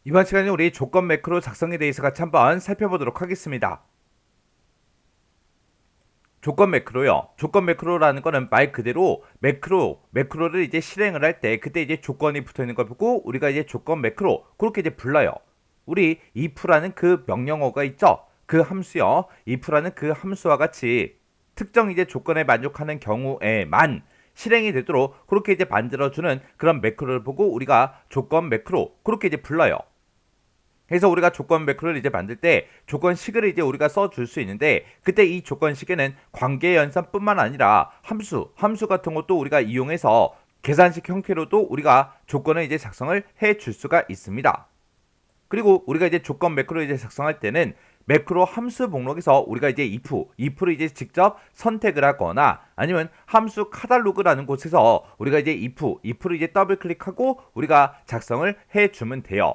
이번 시간에 우리 조건 매크로 작성에 대해서 같이 한번 살펴보도록 하겠습니다. 조건 매크로요. 조건 매크로라는 거는 말 그대로 매크로를 이제 실행을 할 때 그때 이제 조건이 붙어 있는 걸 보고 우리가 이제 조건 매크로 그렇게 이제 불러요. 우리 if라는 그 명령어가 있죠. 그 함수요. if라는 그 함수와 같이 특정 이제 조건에 만족하는 경우에만 실행이 되도록 그렇게 이제 만들어주는 그런 매크로를 보고 우리가 조건 매크로 그렇게 이제 불러요. 그래서 우리가 조건 매크로를 이제 만들 때 조건식을 이제 우리가 써줄 수 있는데 그때 이 조건식에는 관계 연산뿐만 아니라 함수 같은 것도 우리가 이용해서 계산식 형태로도 우리가 조건을 이제 작성을 해 줄 수가 있습니다. 그리고 우리가 이제 조건 매크로 이제 작성할 때는 매크로 함수 목록에서 우리가 이제 if를 이제 직접 선택을 하거나 아니면 함수 카탈로그라는 곳에서 우리가 이제 if를 이제 더블 클릭하고 우리가 작성을 해 주면 돼요.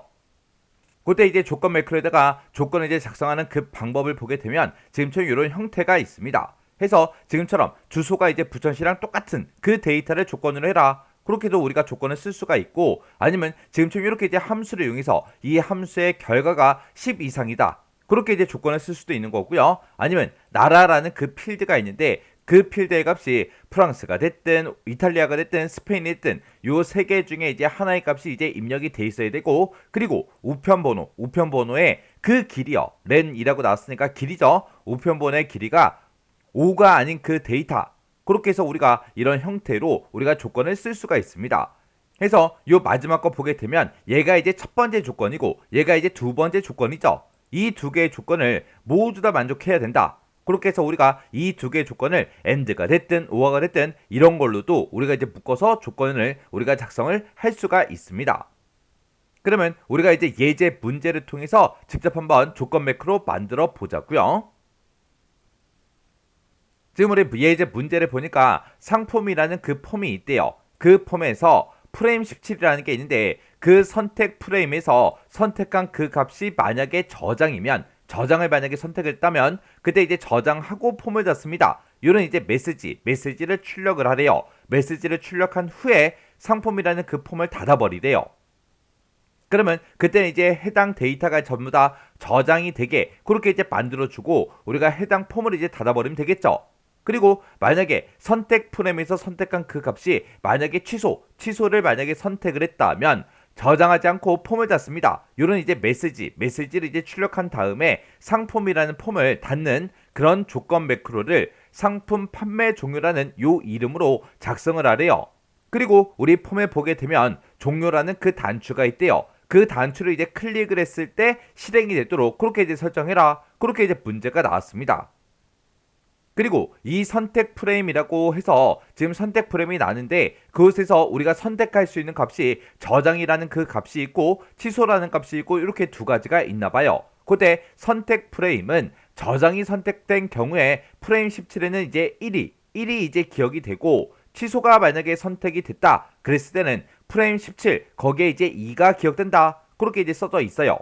그때 이제 조건 매크로에다가 조건을 이제 작성하는 그 방법을 보게 되면 지금처럼 이런 형태가 있습니다. 해서 지금처럼 주소가 이제 부천시랑 똑같은 그 데이터를 조건으로 해라. 그렇게도 우리가 조건을 쓸 수가 있고 아니면 지금처럼 이렇게 이제 함수를 이용해서 이 함수의 결과가 10 이상이다. 그렇게 이제 조건을 쓸 수도 있는 거고요. 아니면 나라라는 그 필드가 있는데 그 필드의 값이 프랑스가 됐든 이탈리아가 됐든 스페인이 됐든 요 세 개 중에 이제 하나의 값이 이제 입력이 돼 있어야 되고 그리고 우편번호의 그 길이요. 렌이라고 나왔으니까 길이죠. 우편번호의 길이가 5가 아닌 그 데이터. 그렇게 해서 우리가 이런 형태로 우리가 조건을 쓸 수가 있습니다. 해서 요 마지막 거 보게 되면 얘가 이제 첫 번째 조건이고 얘가 이제 두 번째 조건이죠. 이 두 개의 조건을 모두 다 만족해야 된다. 그렇게 해서 우리가 이 두 개의 조건을 AND가 됐든 OR가 됐든 이런 걸로도 우리가 이제 묶어서 조건을 우리가 작성을 할 수가 있습니다. 그러면 우리가 이제 예제 문제를 통해서 직접 한번 조건 매크로 만들어 보자고요. 지금 우리 예제 문제를 보니까 상품이라는 그 폼이 있대요. 그 폼에서 프레임 17이라는 게 있는데 그 선택 프레임에서 선택한 그 값이 만약에 저장을 만약에 선택을 했다면 그때 이제 저장하고 폼을 닫습니다. 이런 이제 메시지를 출력을 하래요. 메시지를 출력한 후에 상품이라는 그 폼을 닫아버리래요. 그러면 그때는 이제 해당 데이터가 전부 다 저장이 되게 그렇게 이제 만들어주고 우리가 해당 폼을 이제 닫아버리면 되겠죠. 그리고 만약에 선택 프레임에서 선택한 그 값이 만약에 취소를 만약에 선택을 했다면 저장하지 않고 폼을 닫습니다. 이런 이제 메시지를 이제 출력한 다음에 상품이라는 폼을 닫는 그런 조건 매크로를 상품 판매 종료라는 요 이름으로 작성을 하래요. 그리고 우리 폼에 보게 되면 종료라는 그 단추가 있대요. 그 단추를 이제 클릭을 했을 때 실행이 되도록 그렇게 이제 설정해라. 그렇게 이제 문제가 나왔습니다. 그리고 이 선택 프레임이라고 해서 지금 선택 프레임이 나는데 그곳에서 우리가 선택할 수 있는 값이 저장이라는 그 값이 있고 취소라는 값이 있고 이렇게 두 가지가 있나 봐요. 그때 선택 프레임은 저장이 선택된 경우에 프레임 17에는 이제 1이 이제 기억이 되고 취소가 만약에 선택이 됐다 그랬을 때는 프레임 17 거기에 이제 2가 기억된다 그렇게 이제 써져 있어요.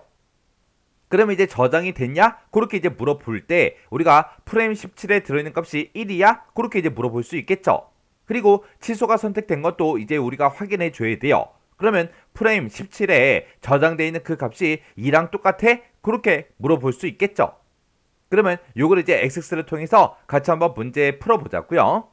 그러면 이제 저장이 됐냐? 그렇게 이제 물어볼 때 우리가 프레임 17에 들어있는 값이 1이야? 그렇게 이제 물어볼 수 있겠죠. 그리고 취소가 선택된 것도 이제 우리가 확인해 줘야 돼요. 그러면 프레임 17에 저장되어 있는 그 값이 2랑 똑같아? 그렇게 물어볼 수 있겠죠. 그러면 요걸 이제 XX를 통해서 같이 한번 문제 풀어보자고요.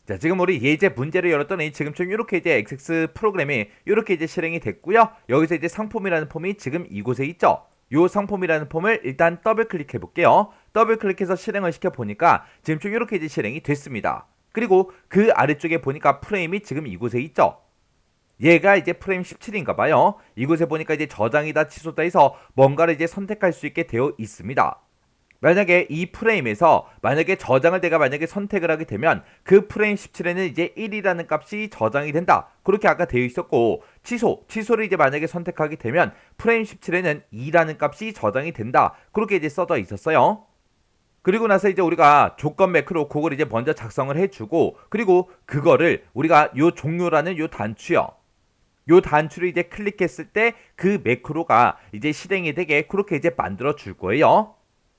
자, 지금 우리 예제 문제를 열었더니 지금처럼 이렇게 이제 XX 프로그램이 이렇게 이제 실행이 됐고요. 여기서 이제 상품이라는 폼이 지금 이곳에 있죠. 요 상품이라는 폼을 일단 더블 클릭해 볼게요. 더블 클릭해서 실행을 시켜 보니까 지금처럼 이렇게 이제 실행이 됐습니다. 그리고 그 아래쪽에 보니까 프레임이 지금 이곳에 있죠. 얘가 이제 프레임 17인가 봐요. 이곳에 보니까 이제 저장이다 취소다 해서 뭔가를 이제 선택할 수 있게 되어 있습니다. 만약에 이 프레임에서 만약에 저장을 내가 만약에 선택을 하게 되면 그 프레임 17에는 이제 1이라는 값이 저장이 된다. 그렇게 아까 되어 있었고 취소를 이제 만약에 선택하게 되면 프레임 17에는 2라는 값이 저장이 된다. 그렇게 이제 써져 있었어요. 그리고 나서 이제 우리가 조건 매크로 그걸 이제 먼저 작성을 해주고 그리고 그거를 우리가 요 종료라는 요 단추요. 요 단추를 이제 클릭했을 때 그 매크로가 이제 실행이 되게 그렇게 이제 만들어 줄 거예요.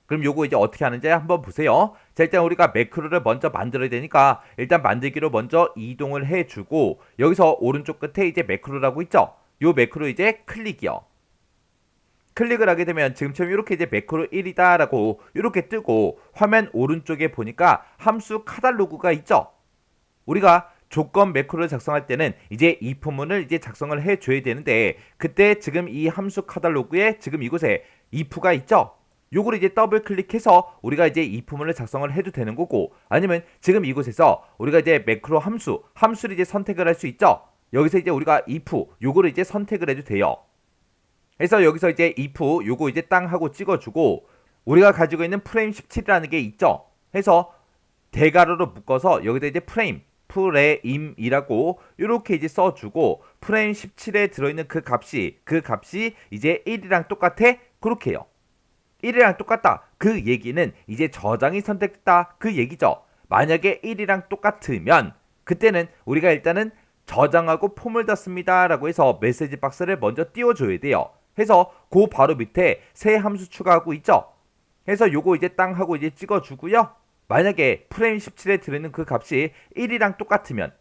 그럼 요거 이제 어떻게 하는지 한번 보세요. 자, 일단 우리가 매크로를 먼저 만들어야 되니까 일단 만들기로 먼저 이동을 해주고 여기서 오른쪽 끝에 이제 매크로라고 있죠. 요 매크로 이제 클릭이요. 클릭을 하게 되면 지금처럼 이렇게 이제 매크로 1이다 라고 이렇게 뜨고 화면 오른쪽에 보니까 함수 카탈로그가 있죠. 우리가 조건 매크로를 작성할 때는 이제 이 포문을 이제 작성을 해줘야 되는데 그때 지금 이 함수 카탈로그에 지금 이곳에 if가 있죠. 요걸 이제 더블 클릭해서 우리가 이제 이 포문을 작성을 해도 되는 거고 아니면 지금 이곳에서 우리가 이제 매크로 함수를 이제 선택을 할 수 있죠. 여기서 이제 우리가 if 요거를 이제 선택을 해도 돼요. 그래서 여기서 이제 if 요거 이제 땅 하고 찍어주고 우리가 가지고 있는 프레임 17이라는 게 있죠. 해서 대괄호로 묶어서 여기다 이제 프레임이라고 이렇게 이제 써주고 프레임 17에 들어있는 그 값이 이제 1이랑 똑같아 그렇게 해요. 1이랑 똑같다 그 얘기는 이제 저장이 선택됐다 그 얘기죠. 만약에 1이랑 똑같으면 그때는 우리가 일단은 저장하고 폼을 닫습니다 라고 해서 메시지 박스를 먼저 띄워줘야 돼요. 해서 그 바로 밑에 새 함수 추가하고 있죠. 해서 요거 이제 땅 하고 이제 찍어주고요. 만약에 프레임 17에 들어있는 그 값이 1이랑 똑같으면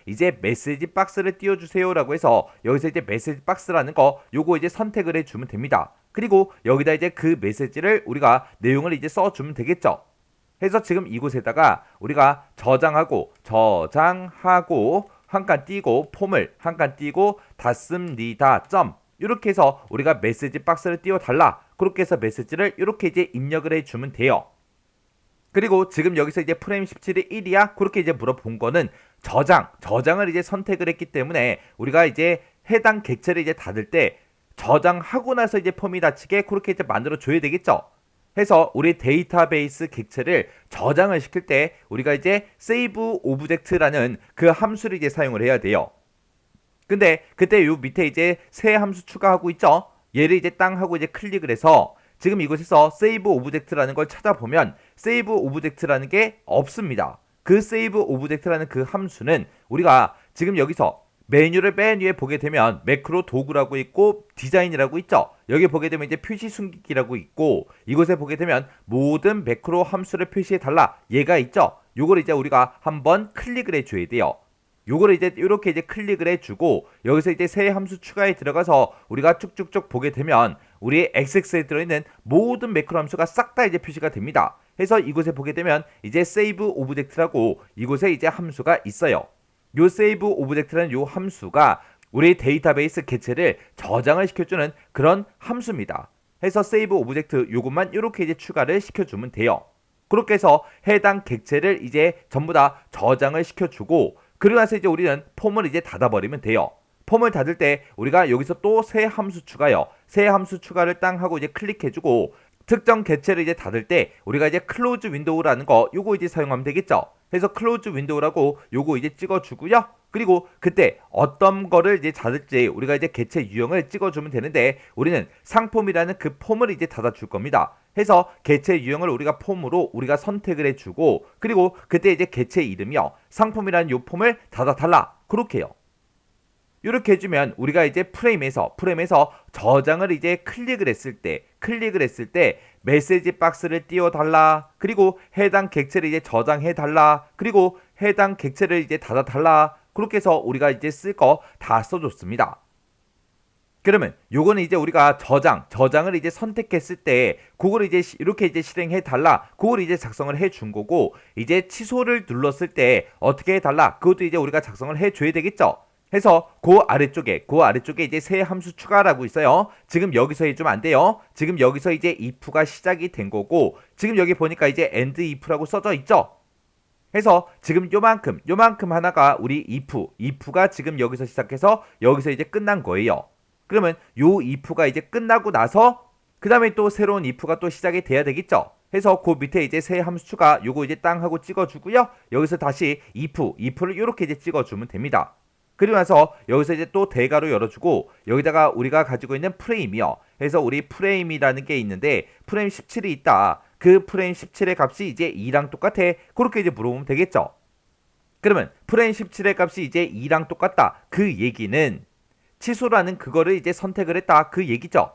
이제 메시지 박스를 띄워주세요 라고 해서 여기서 이제 메시지 박스라는 거 요거 이제 선택을 해주면 됩니다. 그리고 여기다 이제 그 메시지를 우리가 내용을 이제 써주면 되겠죠. 해서 지금 이곳에다가 우리가 저장하고 한 칸 띄고 폼을 한 칸 띄고 닫습니다 점 이렇게 해서 우리가 메시지 박스를 띄워달라 그렇게 해서 메시지를 이렇게 이제 입력을 해주면 돼요. 그리고 지금 여기서 이제 프레임 17이 1이야? 그렇게 이제 물어본 거는 저장을 이제 선택을 했기 때문에 우리가 이제 해당 객체를 이제 닫을 때 저장하고 나서 이제 폼이 닫히게 그렇게 이제 만들어 줘야 되겠죠. 해서 우리 데이터베이스 객체를 저장을 시킬 때 우리가 이제 save object라는 그 함수를 이제 사용을 해야 돼요. 근데 그때 요 밑에 이제 새 함수 추가하고 있죠. 얘를 이제 땅 하고 이제 클릭을 해서 지금 이곳에서 save object라는 걸 찾아보면 save object라는 게 없습니다. 그 save object라는 그 함수는 우리가 지금 여기서 메뉴를 맨 위에 보게 되면 매크로 도구라고 있고 디자인이라고 있죠. 여기 보게 되면 이제 표시 숨기기라고 있고 이곳에 보게 되면 모든 매크로 함수를 표시해 달라 얘가 있죠. 요걸 이제 우리가 한번 클릭을 해줘야 돼요. 요거를 이제 이렇게 이제 클릭을 해주고 여기서 이제 새 함수 추가에 들어가서 우리가 쭉쭉쭉 보게 되면 우리 XX에 들어있는 모든 매크로 함수가 싹 다 이제 표시가 됩니다. 해서 이곳에 보게 되면 이제 save object라고 이곳에 이제 함수가 있어요. 요 save object라는 요 함수가 우리 데이터베이스 객체를 저장을 시켜주는 그런 함수입니다. 해서 save object 요것만 이렇게 이제 추가를 시켜주면 돼요. 그렇게 해서 해당 객체를 이제 전부 다 저장을 시켜주고 그러고 나서 이제 우리는 폼을 이제 닫아버리면 돼요. 폼을 닫을 때 우리가 여기서 또 새 함수 추가요. 새 함수 추가를 땅 하고 이제 클릭해주고 특정 객체를 이제 닫을 때 우리가 이제 클로즈 윈도우라는 거 요거 이제 사용하면 되겠죠. 그래서 클로즈 윈도우라고 요거 이제 찍어주고요. 그리고 그때 어떤 거를 이제 닫을지 우리가 이제 객체 유형을 찍어주면 되는데 우리는 상폼이라는 그 폼을 이제 닫아줄 겁니다. 해서 객체 유형을 우리가 폼으로 우리가 선택을 해주고 그리고 그때 이제 객체 이름이요. 상폼이라는 요 폼을 닫아달라. 그렇게 해요. 이렇게 해주면 우리가 이제 프레임에서 저장을 이제 클릭을 했을 때 메시지 박스를 띄워달라 그리고 해당 객체를 이제 저장해달라 그리고 해당 객체를 이제 닫아달라 그렇게 해서 우리가 이제 쓸 거 다 써줬습니다. 그러면 요거는 이제 우리가 저장을 이제 선택했을 때 그걸 이제 이렇게 이제 실행해 달라 그걸 이제 작성을 해 준 거고 이제 취소를 눌렀을 때 어떻게 해 달라 그것도 이제 우리가 작성을 해 줘야 되겠죠. 해서 그 아래쪽에 이제 새 함수 추가라고 있어요. 지금 여기서 해주면 안 돼요. 지금 여기서 이제 if가 시작이 된 거고 지금 여기 보니까 이제 end if라고 써져 있죠. 해서 지금 요만큼 하나가 우리 if가 지금 여기서 시작해서 여기서 이제 끝난 거예요. 그러면 요 if가 이제 끝나고 나서 그 다음에 또 새로운 if가 또 시작이 돼야 되겠죠. 해서 그 밑에 이제 새 함수 추가 요거 이제 땅 하고 찍어주고요. 여기서 다시 if를 이렇게 이제 찍어주면 됩니다. 그리고 나서 여기서 이제 또 대괄호 열어주고 여기다가 우리가 가지고 있는 프레임이요. 해서 우리 프레임이라는 게 있는데 프레임 17이 있다. 그 프레임 17의 값이 이제 2랑 똑같아. 그렇게 이제 물어보면 되겠죠. 그러면 프레임 17의 값이 이제 2랑 똑같다. 그 얘기는 취소라는 그거를 이제 선택을 했다. 그 얘기죠.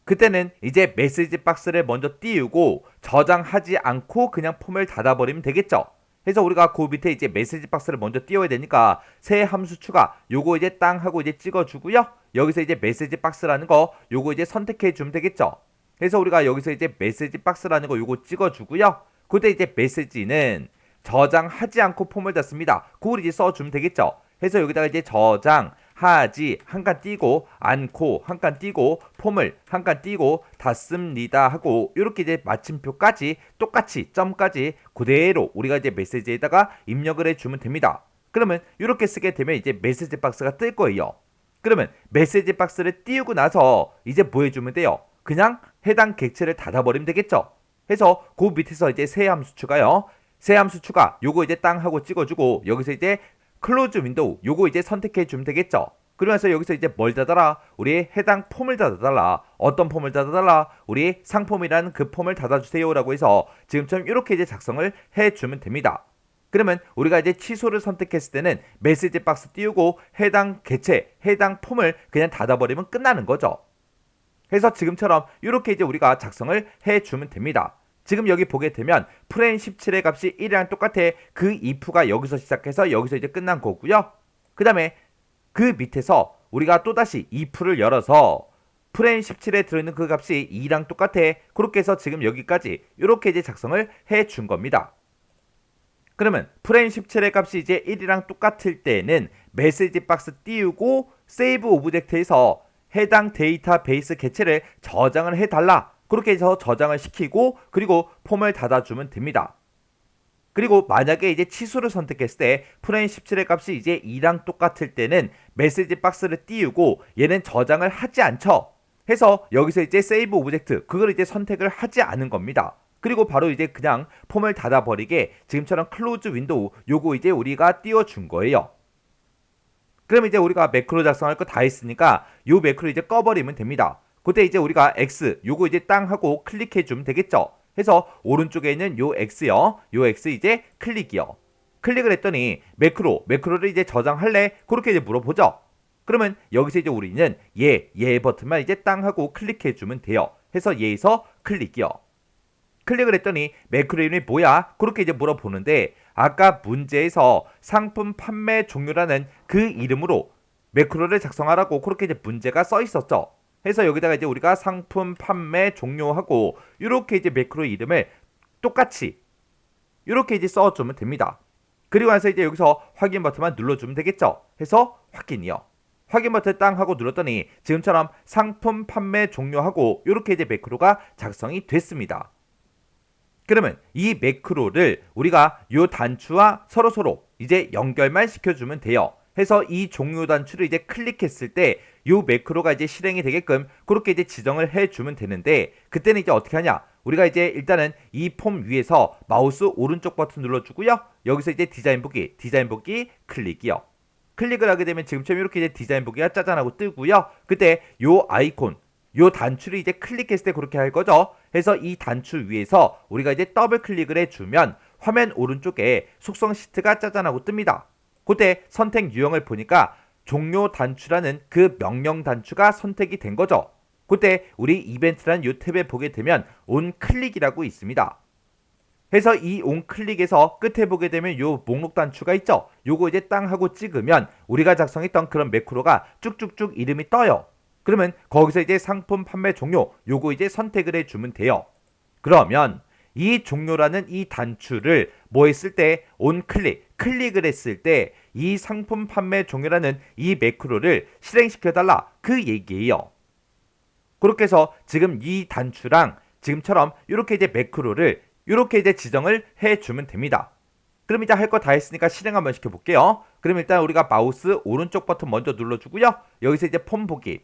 그때는 이제 메시지 박스를 먼저 띄우고 저장하지 않고 그냥 폼을 닫아버리면 되겠죠. 해서 우리가 그 밑에 이제 메시지 박스를 먼저 띄워야 되니까 새 함수 추가 요거 이제 땅 하고 이제 찍어주고요. 여기서 이제 메시지 박스라는 거 요거 이제 선택해 주면 되겠죠. 그래서 우리가 여기서 이제 메시지 박스라는 거 요거 찍어주고요. 그때 이제 메시지는 저장하지 않고 폼을 닫습니다. 그걸 이제 써주면 되겠죠. 해서 여기다가 이제 저장하지 한 칸 띄고 않고 한 칸 띄고 폼을 한 칸 띄고 닫습니다 하고 이렇게 이제 마침표까지 똑같이 점까지 그대로 우리가 이제 메시지에다가 입력을 해주면 됩니다. 그러면 이렇게 쓰게 되면 이제 메시지 박스가 뜰 거예요. 그러면 메시지 박스를 띄우고 나서 이제 뭐 해주면 돼요? 그냥 해당 객체를 닫아버리면 되겠죠. 해서 그 밑에서 이제 새 함수 추가요. 새 함수 추가 요거 이제 땅 하고 찍어주고 여기서 이제 클로즈 윈도우 요거 이제 선택해 주면 되겠죠. 그러면서 여기서 이제 뭘 닫아라? 우리 해당 폼을 닫아달라. 어떤 폼을 닫아달라? 우리 상폼이라는 그 폼을 닫아주세요 라고 해서 지금처럼 이렇게 이제 작성을 해주면 됩니다. 그러면 우리가 이제 취소를 선택했을 때는 메시지 박스 띄우고 해당 개체, 해당 폼을 그냥 닫아버리면 끝나는 거죠. 그래서 지금처럼 이렇게 이제 우리가 작성을 해주면 됩니다. 지금 여기 보게 되면 프레임 17의 값이 1이랑 똑같아. 그 if가 여기서 시작해서 여기서 이제 끝난 거고요. 그 다음에 그 밑에서 우리가 또다시 if를 열어서 프레임 17에 들어있는 그 값이 2랑 똑같아. 그렇게 해서 지금 여기까지 이렇게 이제 작성을 해준 겁니다. 그러면 프레임 17의 값이 이제 1이랑 똑같을 때는 메시지 박스 띄우고 세이브 오브젝트에서 해당 데이터베이스 개체를 저장을 해달라. 그렇게 해서 저장을 시키고 그리고 폼을 닫아주면 됩니다. 그리고 만약에 이제 취소를 선택했을 때 프레임 17의 값이 이제 2랑 똑같을 때는 메시지 박스를 띄우고 얘는 저장을 하지 않죠. 해서 여기서 이제 세이브 오브젝트 그걸 이제 선택을 하지 않은 겁니다. 그리고 바로 이제 그냥 폼을 닫아버리게 지금처럼 클로즈 윈도우 요거 이제 우리가 띄워준 거예요. 그럼 이제 우리가 매크로 작성할 거 다 했으니까 요 매크로 이제 꺼버리면 됩니다. 그때 이제 우리가 X 요거 이제 땅 하고 클릭해 주면 되겠죠. 해서 오른쪽에 있는 요 X요. 요 X 이제 클릭이요. 클릭을 했더니 매크로를 이제 저장할래? 그렇게 이제 물어보죠. 그러면 여기서 이제 우리는 얘 버튼만 이제 땅 하고 클릭해 주면 돼요. 해서 얘에서 클릭이요. 클릭을 했더니 매크로 이름이 뭐야? 그렇게 이제 물어보는데 아까 문제에서 상품 판매 종료라는 그 이름으로 매크로를 작성하라고 그렇게 이제 문제가 써 있었죠. 해서 여기다가 이제 우리가 상품 판매 종료하고 이렇게 이제 매크로 이름을 똑같이 이렇게 이제 써주면 됩니다. 그리고 나서 이제 여기서 확인 버튼만 눌러주면 되겠죠. 해서 확인이요. 확인 버튼 땅 하고 눌렀더니 지금처럼 상품 판매 종료하고 이렇게 이제 매크로가 작성이 됐습니다. 그러면 이 매크로를 우리가 요 단추와 서로 이제 연결만 시켜주면 돼요. 해서 이 종료 단추를 이제 클릭했을 때 요 매크로가 이제 실행이 되게끔 그렇게 이제 지정을 해주면 되는데 그때는 이제 어떻게 하냐? 우리가 이제 일단은 이 폼 위에서 마우스 오른쪽 버튼 눌러주고요. 여기서 이제 디자인 보기 클릭이요. 클릭을 하게 되면 지금처럼 이렇게 이제 디자인 보기가 짜잔하고 뜨고요. 그때 요 아이콘 요 단추를 이제 클릭했을 때 그렇게 할 거죠. 해서 이 단추 위에서 우리가 이제 더블 클릭을 해주면 화면 오른쪽에 속성 시트가 짜잔하고 뜹니다. 그때 선택 유형을 보니까 종료 단추라는 그 명령 단추가 선택이 된 거죠. 그때 우리 이벤트라는 요 탭에 보게 되면 온 클릭이라고 있습니다. 해서 이 온 클릭에서 끝에 보게 되면 요 목록 단추가 있죠. 요거 이제 땅 하고 찍으면 우리가 작성했던 그런 매크로가 쭉쭉쭉 이름이 떠요. 그러면 거기서 이제 상품 판매 종료 요거 이제 선택을 해주면 돼요. 그러면 이 종료라는 이 단추를 뭐 했을 때 온 클릭을 했을 때 이 상품 판매 종료라는 이 매크로를 실행시켜달라 그 얘기예요. 그렇게 해서 지금 이 단추랑 지금처럼 이렇게 이제 매크로를 이렇게 이제 지정을 해주면 됩니다. 그럼 이제 할 거 다 했으니까 실행 한번 시켜볼게요. 그럼 일단 우리가 마우스 오른쪽 버튼 먼저 눌러주고요. 여기서 이제 폼 보기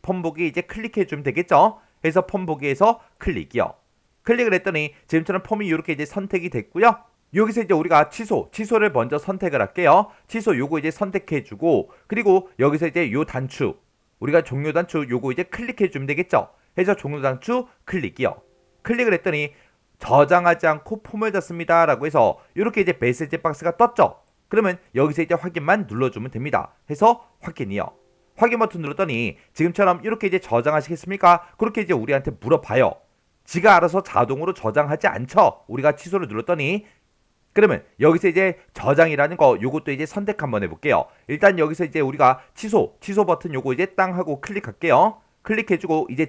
이제 클릭해주면 되겠죠. 해서 폼 보기에서 클릭이요. 클릭을 했더니 지금처럼 폼이 이렇게 이제 선택이 됐고요. 여기서 이제 우리가 취소를 먼저 선택을 할게요. 취소 요거 이제 선택해주고 그리고 여기서 이제 요 단추 우리가 종료 단추 요거 이제 클릭해주면 되겠죠. 해서 종료 단추 클릭이요. 클릭을 했더니 저장하지 않고 폼을 닫습니다 라고 해서 이렇게 이제 메시지 박스가 떴죠. 그러면 여기서 이제 확인만 눌러주면 됩니다. 해서 확인이요. 확인 버튼 눌렀더니 지금처럼 이렇게 이제 저장하시겠습니까? 그렇게 이제 우리한테 물어봐요. 지가 알아서 자동으로 저장하지 않죠. 우리가 취소를 눌렀더니 그러면 여기서 이제 저장이라는 거 요것도 이제 선택 한번 해볼게요. 일단 여기서 이제 우리가 취소 버튼 요거 이제 땅 하고 클릭할게요. 클릭해주고 이제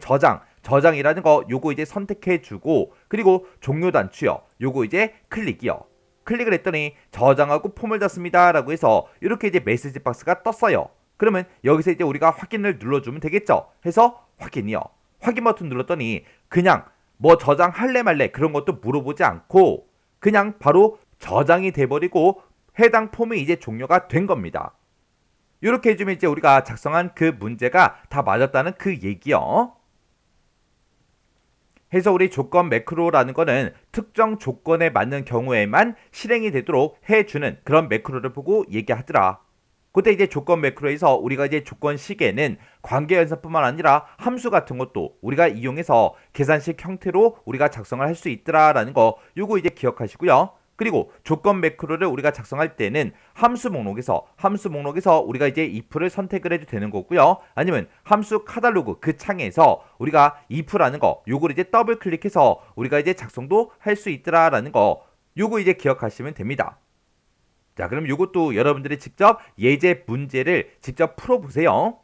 저장이라는 거 요거 이제 선택해주고 그리고 종료 단추요. 요거 이제 클릭이요. 클릭을 했더니 저장하고 폼을 닫습니다 라고 해서 이렇게 이제 메시지 박스가 떴어요. 그러면 여기서 이제 우리가 확인을 눌러주면 되겠죠. 해서 확인이요. 확인 버튼 눌렀더니 그냥 뭐 저장할래 말래 그런 것도 물어보지 않고 그냥 바로 저장이 돼버리고 해당 폼이 이제 종료가 된 겁니다. 이렇게 해주면 이제 우리가 작성한 그 문제가 다 맞았다는 그 얘기요. 해서 우리 조건 매크로라는 거는 특정 조건에 맞는 경우에만 실행이 되도록 해주는 그런 매크로를 보고 얘기하더라. 그때 이제 조건 매크로에서 우리가 이제 조건 시계는 관계 연산뿐만 아니라 함수 같은 것도 우리가 이용해서 계산식 형태로 우리가 작성을 할 수 있더라라는 거 요거 이제 기억하시고요. 그리고 조건 매크로를 우리가 작성할 때는 함수 목록에서 우리가 이제 if를 선택을 해도 되는 거고요. 아니면 함수 카탈로그 그 창에서 우리가 if라는 거 요걸 이제 더블 클릭해서 우리가 이제 작성도 할 수 있더라라는 거 요거 이제 기억하시면 됩니다. 자, 그럼 이것도 여러분들이 직접 예제 문제를 직접 풀어보세요.